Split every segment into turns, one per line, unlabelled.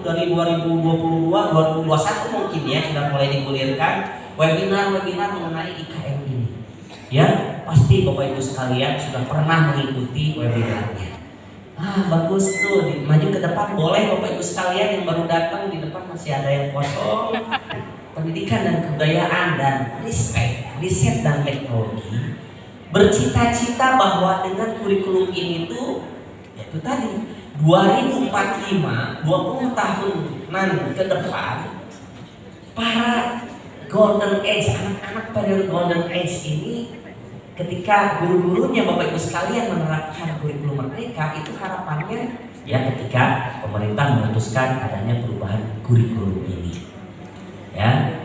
dari 2022, 2021 mungkin ya sudah mulai digulirkan webinar-webinar mengenai IKN ini. Ya, pasti Bapak Ibu sekalian sudah pernah mengikuti webinarnya. Bagus tuh, maju ke depan boleh Bapak Ibu sekalian yang baru datang, di depan masih ada yang kosong. Pendidikan dan kebudayaan dan riset dan teknologi bercita-cita bahwa dengan kurikulum ini tuh yaitu tadi 2045, 20 tahunan ke depan, para golden age, anak-anak periode golden age ini, ketika guru-gurunya Bapak Ibu sekalian menerapkan kurikulum merdeka, itu harapannya ya ketika pemerintah memutuskan adanya perubahan kurikulum ini. Ya,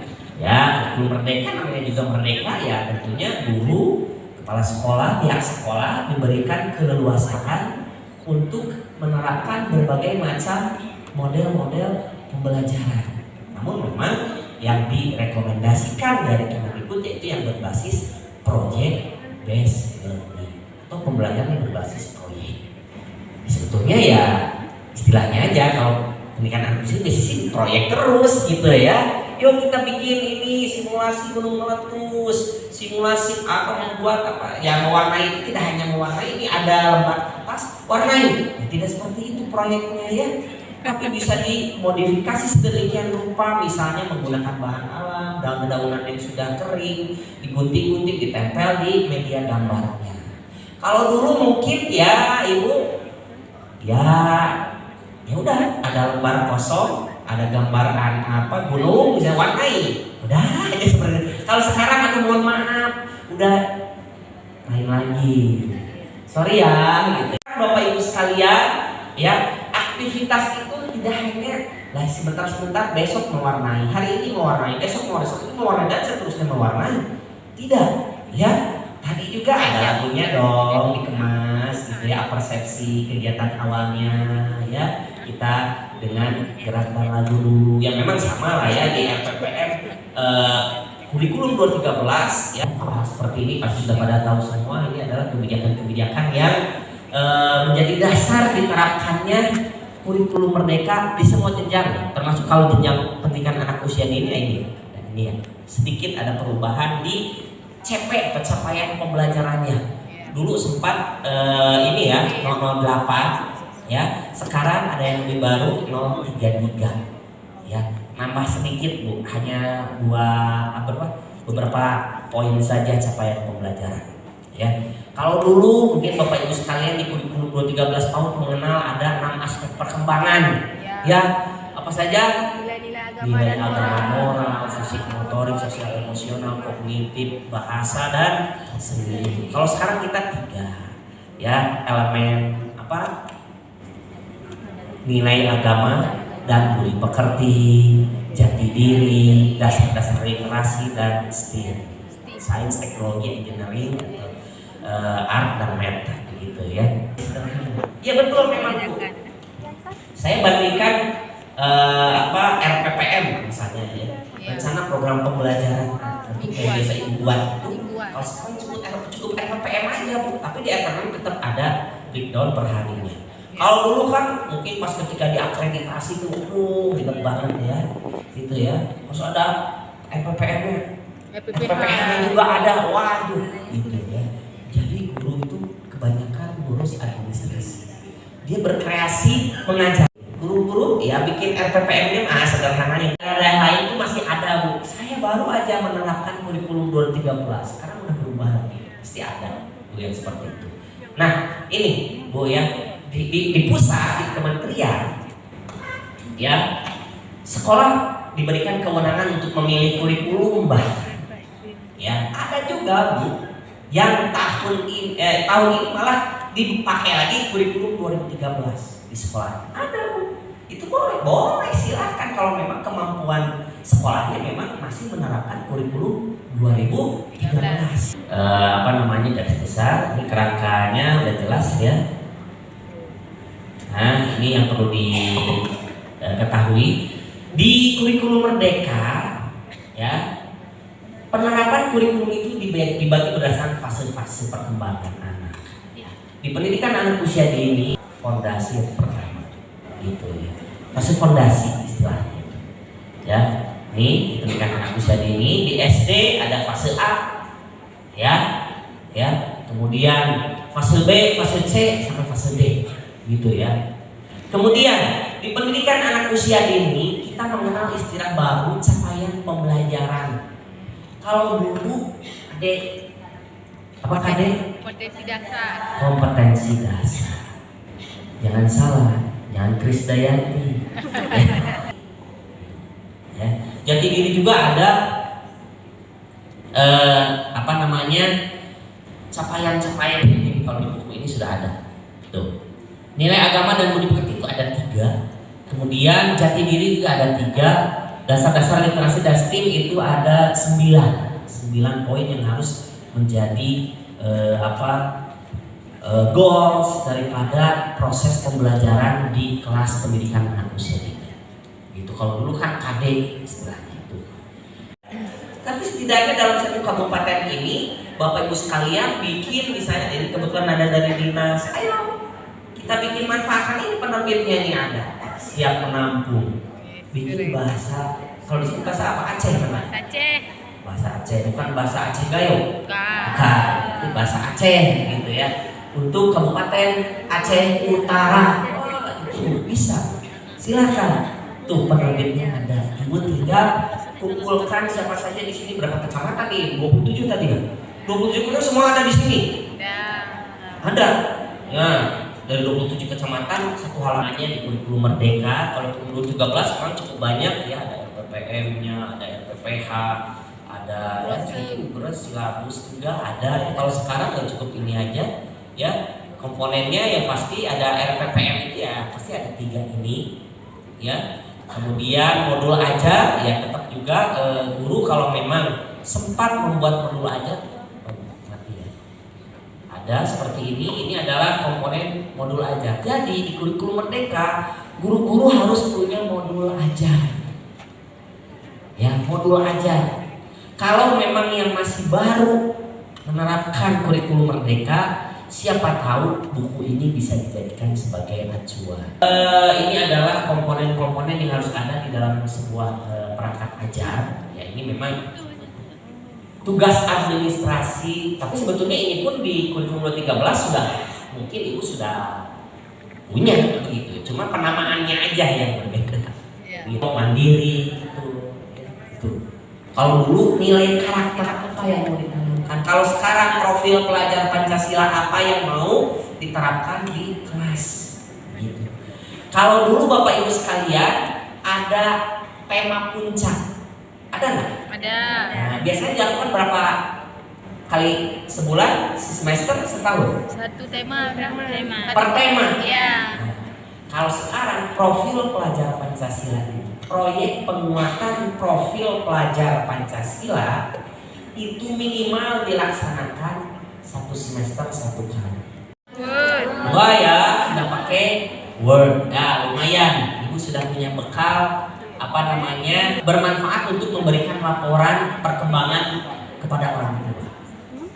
kurikulum merdeka namanya juga merdeka, ya tentunya guru, kepala sekolah, pihak sekolah diberikan keleluasaan untuk menerapkan berbagai macam model-model pembelajaran. Namun memang yang direkomendasikan dari Kemendikbud yaitu yang berbasis project based learning atau pembelajaran berbasis proyek. Sebetulnya ya istilahnya aja, kalau pendidikan anak usia sih proyek terus gitu ya. Yuk kita bikin ini simulasi gunung meletus, simulasi membuat ya mewarnai, tidak hanya mewarnai, ini ada lembar kertas warnai. Ya, tidak seperti itu proyeknya ya, tapi bisa dimodifikasi sedemikian rupa, misalnya menggunakan bahan alam, daun-daunan yang sudah kering, digunting-gunting, ditempel di media gambarnya. Kalau dulu mungkin ya Ibu, ya udah ada lembar kosong, ada gambaran gunung bisa warnai, udah aja seperti itu. Kalau sekarang aku mohon maaf, udah lain lagi, sorry ya gitu. Bapak Ibu sekalian ya, aktivitas itu tidak hanya lah sebentar-sebentar, besok mewarnai, hari ini mewarnai, besok mewarnai dan seterusnya mewarnai. Tidak ya, tadi juga ada lagunya dong, dikemas gitu ya, persepsi kegiatan awalnya ya, kita dengan gerakan lagu dulu yang memang sama lah ya di RPPM kurikulum 2013 ya. Seperti ini pasti sudah pada tahu semua, ini adalah kebijakan-kebijakan yang menjadi dasar diterapkannya kurikulum merdeka di semua jenjang, termasuk kalau jenjang pendidikan anak usia dini ini ya, sedikit ada perubahan di CP, pencapaian pembelajarannya. Dulu sempat ini ya 008 ya, sekarang ada yang lebih baru 033 ya, nambah sedikit Bu, hanya beberapa poin saja capaian pembelajaran ya. Kalau dulu mungkin Bapak Ibu sekalian di kurikulum 13 tahun mengenal ada 6 aspek perkembangan ya, apa saja? Nilai agama, moral, fisik, motorik, sosial, emosional, kognitif, bahasa dan seni. Kalau sekarang kita 3 ya, elemen nilai agama dan budi pekerti, jati diri, dasar-dasar literasi dan STEM, sains, teknologi, engineering, art dan math gitu ya. Ya betul memang Bu. Saya bandingkan RPPM misalnya ya, rencana program pembelajaran untuk yang biasa Ibu buat itu. Kalau sekarang cukup RPPM aja Bu, tapi di RPPM tetap ada breakdown per harinya. Kalau dulu kan mungkin pas ketika diakreditasi tuh ribet banget ya, gitu ya. Harus ada FPPM-nya, FPPM-nya juga ada, waduh, gitu ya. Jadi guru itu kebanyakan ngurus administrasi. Dia berkreasi mengajar. Guru-guru ya bikin RPPM-nya sederhananya. Yang lain itu masih ada Bu. Saya baru aja menerapkan kurikulum 2013. Sekarang udah berubah lagi. Pasti ada Bu yang seperti itu. Nah ini Bu ya. Di pusat, di kementerian ya, sekolah diberikan kewenangan untuk memilih kurikulum bahkan ya. Ada juga Bu yang tahun ini malah dipakai lagi kurikulum 2013 di sekolah. Ada Bu, itu boleh silahkan kalau memang kemampuan sekolahnya memang masih menerapkan kurikulum 2013. Garis besar, ini kerangkanya udah jelas ya. Nah, ini yang perlu diketahui di kurikulum merdeka ya. Penerapan kurikulum itu dibagi berdasarkan fase-fase perkembangan anak. Di pendidikan anak usia dini, fondasi yang pertama, gitu ya. fase fondasi istilahnya. Ya, nih pendidikan anak usia dini di SD ada fase A, ya, kemudian fase B, fase C, sampai fase D, gitu ya. Kemudian di pendidikan anak usia dini kita mengenal istilah baru capaian pembelajaran. Kalau dulu Dek, apa Dek?
Kompetensi dasar.
Kompetensi dasar. Jangan salah, jangan Krisdayanti. Ya. Jati diri juga ada capaian-capaian ini. Kalau di buku ini sudah ada. Tuh. Nilai agama dan budi pekerti itu ada 3. Kemudian jati diri juga ada 3. Dasar-dasar literasi dan STEAM itu ada 9 poin yang harus menjadi goals daripada proses pembelajaran di kelas pendidikan anak usia dini. Gitu. Kalau dulu kan KD istilahnya itu. Tapi setidaknya dalam satu kabupaten ini, Bapak Ibu sekalian bikin misalnya, ini kebetulan ada dari dinas, ayo kita bikin manfaatkan ini, penerbitnya ini ada, siap menampung, bikin bahasa, kalau di sini bahasa apa? Aceh teman? Bahasa Aceh, bukan bahasa Aceh Gayo, bukan, itu bahasa Aceh gitu ya. Untuk Kabupaten Aceh Utara, itu bisa, silakan. Tuh penerbitnya ada. Ibu tinggal kumpulkan siapa saja di sini, berapa kecamatan nih? 27 tadi ya. 27 itu semua ada di sini. Ada. Ya, dari 27 kecamatan satu halamannya di kurikulum Merdeka. Kalau kurikulum 13 sekarang cukup banyak ya, ada RPPM-nya, ada RPPH, ada beras silabus juga ada. Kalau sekarang nggak cukup ini aja ya. Komponennya yang pasti ada RPPM itu ya, pasti ada 3 ini ya. Kemudian modul ajar ya tetap juga guru kalau memang sempat membuat modul ajar ya. Ada seperti ini adalah komponen modul ajar. Jadi di kurikulum Merdeka guru-guru harus punya modul ajar. Ya, modul ajar. Kalau memang yang masih baru menerapkan kurikulum Merdeka, siapa tahu buku ini bisa dijadikan sebagai acuan. Ini adalah komponen-komponen yang harus ada di dalam sebuah perangkat ajar. Ya, ini memang tugas administrasi. Tapi sebetulnya ini pun di kurikulum 13 sudah, mungkin ibu sudah punya begitu. Cuma penamaannya aja yang berbeda. Gitu, mandiri gitu. Kalau dulu nilai karakter apa yang mau ditanamkan? Kalau sekarang profil pelajar Pancasila apa yang mau diterapkan di kelas? Gitu. Kalau dulu Bapak Ibu sekalian ada tema puncak, ada nggak?
Ada.
Nah, biasanya dilakukan berapa kali sebulan, semester, setahun?
Satu tema.
Per tema.
Iya.
Nah, kalau sekarang profil pelajar Pancasila ini, proyek penguatan profil pelajar Pancasila itu minimal dilaksanakan 1 semester 1 kali. Wah ya, sudah pakai Word. Nah, lumayan. Ibu sudah punya bekal bermanfaat untuk memberikan laporan perkembangan kepada orang tua.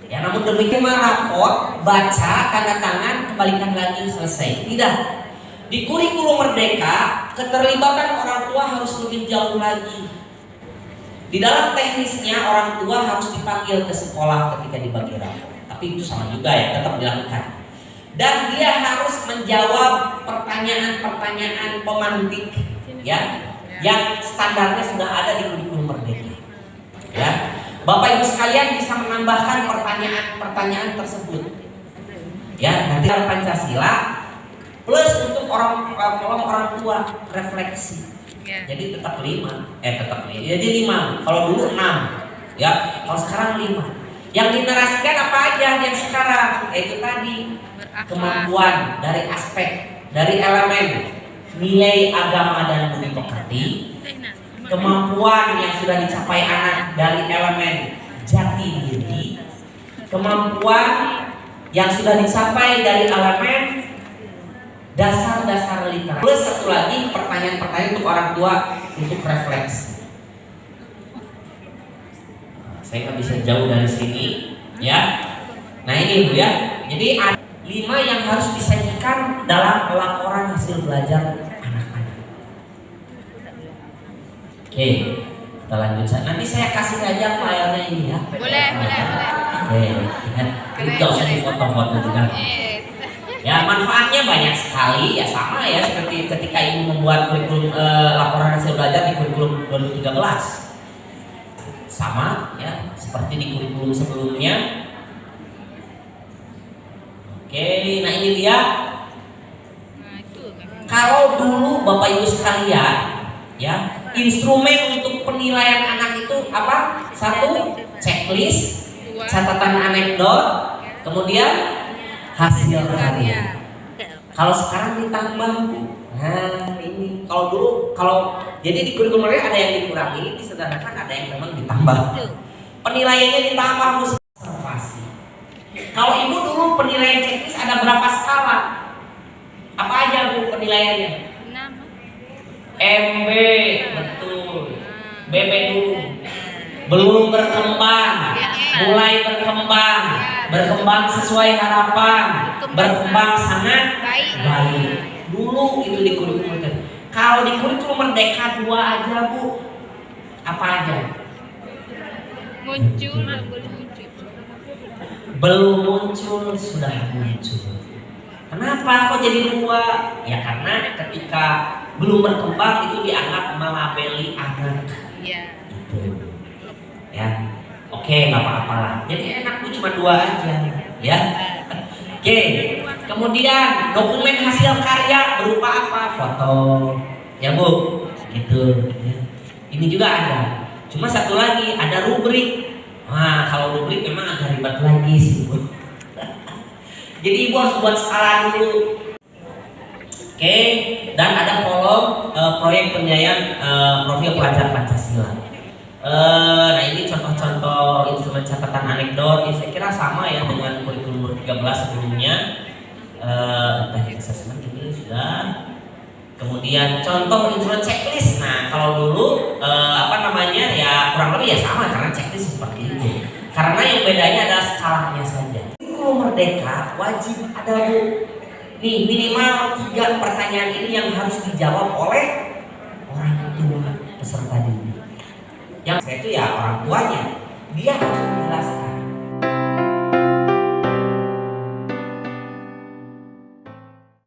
Ya, namun demikian rapor, baca, tanda tangan, kembalikan lagi, selesai. Tidak. Di kurikulum Merdeka, keterlibatan orang tua harus lebih jauh lagi. Di dalam teknisnya orang tua harus dipanggil ke sekolah ketika dibagi rapor. Tapi itu sama juga ya, tetap dilakukan. Dan dia harus menjawab pertanyaan-pertanyaan pemantik ya, yang standarnya sudah ada di kurikulum Merdeka. Ya, Bapak Ibu sekalian bisa menambahkan pertanyaan-pertanyaan tersebut. Ya, nanti Pancasila plus untuk kolom orang tua refleksi. Jadi tetap 5. Jadi 5. Kalau dulu 6. Ya, kalau sekarang 5. Yang dinarasikan apa aja yang sekarang? Itu tadi kemampuan dari aspek, dari elemen nilai agama dan budi pekerti, kemampuan yang sudah dicapai anak dari elemen jati diri, kemampuan yang sudah dicapai dari elemen dasar-dasar literasi. Plus satu lagi pertanyaan-pertanyaan untuk orang tua untuk refleksi. Saya nggak bisa jauh dari sini, ya. Nah ini Bu ya. Jadi ada 5 yang harus disajikan dalam laporan hasil belajar anak-anak. Oke, kita lanjut. Nanti saya kasih aja filenya ini ya.
Boleh.
Oke, ini nggak usah difoto-foto juga.
Yes.
Ya, manfaatnya banyak sekali ya, sama ya seperti ketika ibu membuat kurikulum laporan hasil belajar di kurikulum 2013. Sama ya seperti di kurikulum sebelumnya. Oke, nah ini dia.
Nah, itu kan.
Kalau dulu Bapak Ibu sekalian ya, instrumen untuk penilaian anak itu apa? Satu, checklist,
Dua.
catatan anekdot, kemudian hasil karya. Kalau sekarang ditambah, nah ini kalau jadi di kurikulum ada yang dikurangi, disederhanakan, ada yang memang ditambah. Penilaiannya ditambah observasi. Kalau ibu dulu penilaian checklist ada berapa skala? Apa aja bu penilaiannya?
6.
MB, betul. BB dulu. Belum berkembang, mulai berkembang sesuai harapan, berkembang sangat baik. Dulu itu di kurikulum Merdeka. Kalau di kurikulum Merdeka 2 aja bu, apa aja?
Muncul, belum muncul.
Belum muncul, sudah muncul. Kenapa kok jadi 2? Ya karena ketika belum berkembang itu dianggap melabeli anak.
Iya.
Gitu. Ya, oke, nggak apa-apa lah. Jadi enak tuh cuma 2 aja, ya. Oke, kemudian dokumen hasil karya berupa apa? Foto, ya bu, gitu. Ya. Ini juga ada. Cuma satu lagi ada rubrik. Nah, kalau rubrik memang agak ribet lagi sih bu. Jadi ibu harus buat skala dulu. Oke, dan ada kolom proyek penilaian profil pelajar Pancasila. Nah ini contoh-contoh instrumen catatan anekdot. Ini saya kira sama ya dengan kurikulum 13 sebelumnya. Teknik assessment ini sudah. Kemudian contoh instrumen checklist. Nah kalau dulu ya kurang lebih ya sama karena checklist seperti itu. Karena yang bedanya adalah skalanya saja. Kurikulum Merdeka wajib ada bu. Nih minimal 3 pertanyaan ini yang harus dijawab oleh orang tua peserta didik. Yang saya itu ya orang tuanya, dia harus menjelaskan.